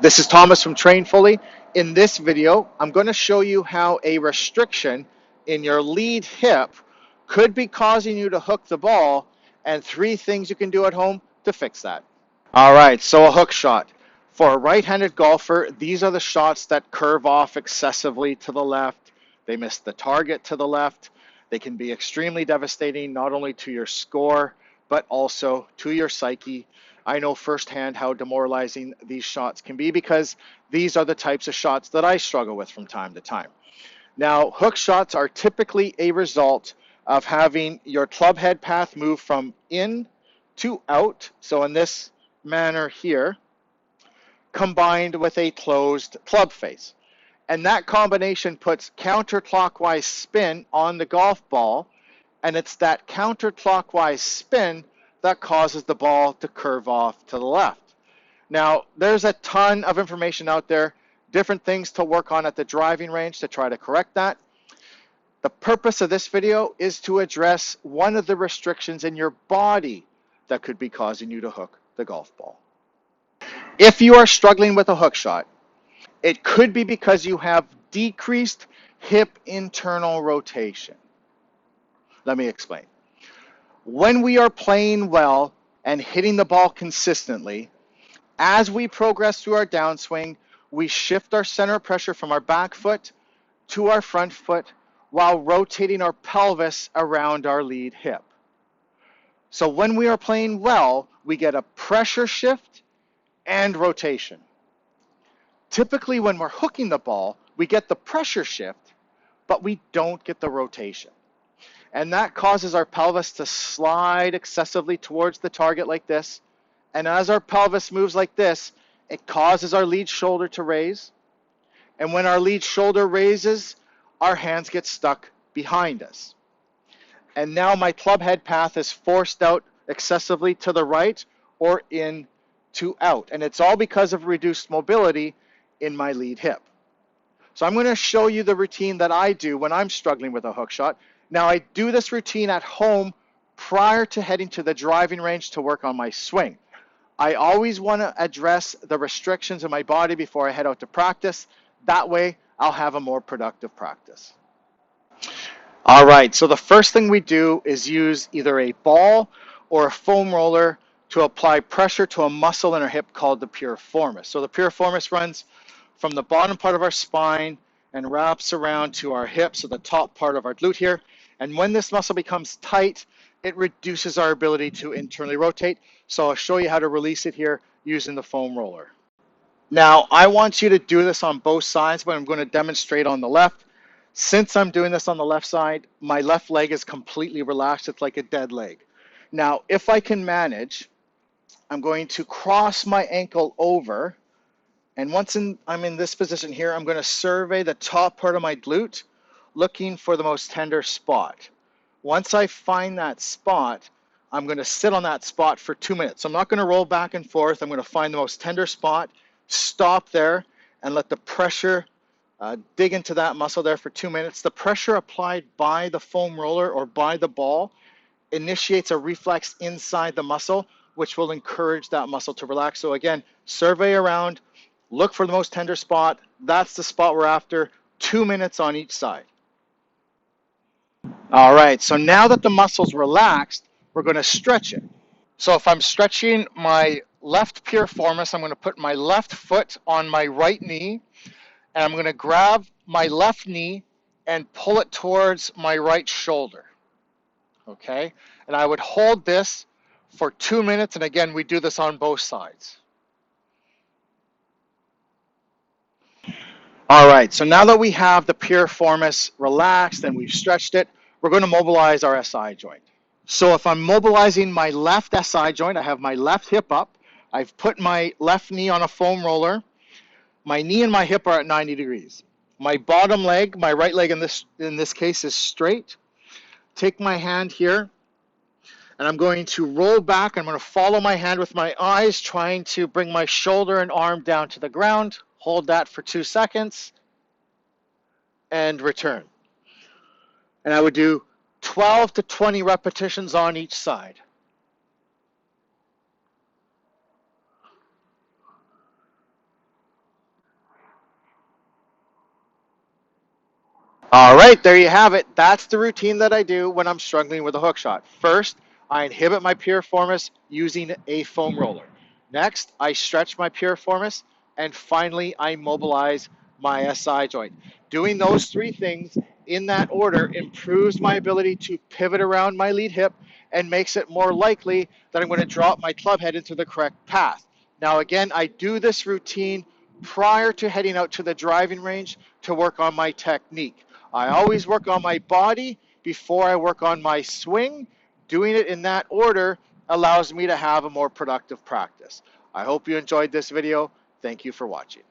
This is Thomas from Train Fully. In this video, I'm going to show you how a restriction in your lead hip could be causing you to hook the ball, and 3 things you can do at home to fix that. All right, so a hook shot. For a right-handed golfer, these are the shots that curve off excessively to the left. They miss the target to the left. They can be extremely devastating, not only to your score, but also to your psyche. I know firsthand how demoralizing these shots can be because these are the types of shots that I struggle with from time to time. Now, hook shots are typically a result of having your club head path move from in to out. So in this manner here, combined with a closed club face. And that combination puts counterclockwise spin on the golf ball, and it's that counterclockwise spin that causes the ball to curve off to the left. Now, there's a ton of information out there, different things to work on at the driving range to try to correct that. The purpose of this video is to address one of the restrictions in your body that could be causing you to hook the golf ball. If you are struggling with a hook shot, it could be because you have decreased hip internal rotation. Let me explain. When we are playing well and hitting the ball consistently, as we progress through our downswing, we shift our center of pressure from our back foot to our front foot while rotating our pelvis around our lead hip. So when we are playing well, we get a pressure shift and rotation. Typically, when we're hooking the ball, we get the pressure shift, but we don't get the rotation. And that causes our pelvis to slide excessively towards the target like this. And as our pelvis moves like this, it causes our lead shoulder to raise. And when our lead shoulder raises, our hands get stuck behind us. And now my club head path is forced out excessively to the right or in to out. And it's all because of reduced mobility in my lead hip. So I'm going to show you the routine that I do when I'm struggling with a hook shot. Now, I do this routine at home prior to heading to the driving range to work on my swing. I always want to address the restrictions in my body before I head out to practice. That way, I'll have a more productive practice. All right, so the first thing we do is use either a ball or a foam roller to apply pressure to a muscle in our hip called the piriformis. So the piriformis runs from the bottom part of our spine and wraps around to our hips, so the top part of our glute here. And when this muscle becomes tight, it reduces our ability to internally rotate. So I'll show you how to release it here using the foam roller. Now, I want you to do this on both sides, but I'm going to demonstrate on the left. Since I'm doing this on the left side, my left leg is completely relaxed. It's like a dead leg. Now, if I can manage, I'm going to cross my ankle over. And once I'm in this position here, I'm going to survey the top part of my glute, looking for the most tender spot. Once I find that spot, I'm going to sit on that spot for 2 minutes. So I'm not going to roll back and forth. I'm going to find the most tender spot, stop there, and let the pressure dig into that muscle there for 2 minutes. The pressure applied by the foam roller or by the ball initiates a reflex inside the muscle, which will encourage that muscle to relax. So again, survey around, look for the most tender spot. That's the spot we're after. 2 minutes on each side. All right, so now that the muscle's relaxed, we're going to stretch it. So if I'm stretching my left piriformis, I'm going to put my left foot on my right knee, and I'm going to grab my left knee and pull it towards my right shoulder. Okay, and I would hold this for 2 minutes, and again, we do this on both sides. All right, so now that we have the piriformis relaxed and we've stretched it, we're going to mobilize our SI joint. So if I'm mobilizing my left SI joint, I have my left hip up. I've put my left knee on a foam roller. My knee and my hip are at 90 degrees. My bottom leg, my right leg in this case, is straight. Take my hand here, and I'm going to roll back. I'm going to follow my hand with my eyes, trying to bring my shoulder and arm down to the ground. Hold that for 2 seconds, and return. And I would do 12 to 20 repetitions on each side. All right, there you have it. That's the routine that I do when I'm struggling with a hook shot. First, I inhibit my piriformis using a foam roller. Next, I stretch my piriformis, and finally, I mobilize my SI joint. Doing those three things in that order improves my ability to pivot around my lead hip and makes it more likely that I'm going to drop my club head into the correct path. Now, again, I do this routine prior to heading out to the driving range to work on my technique. I always work on my body before I work on my swing. Doing it in that order allows me to have a more productive practice. I hope you enjoyed this video. Thank you for watching.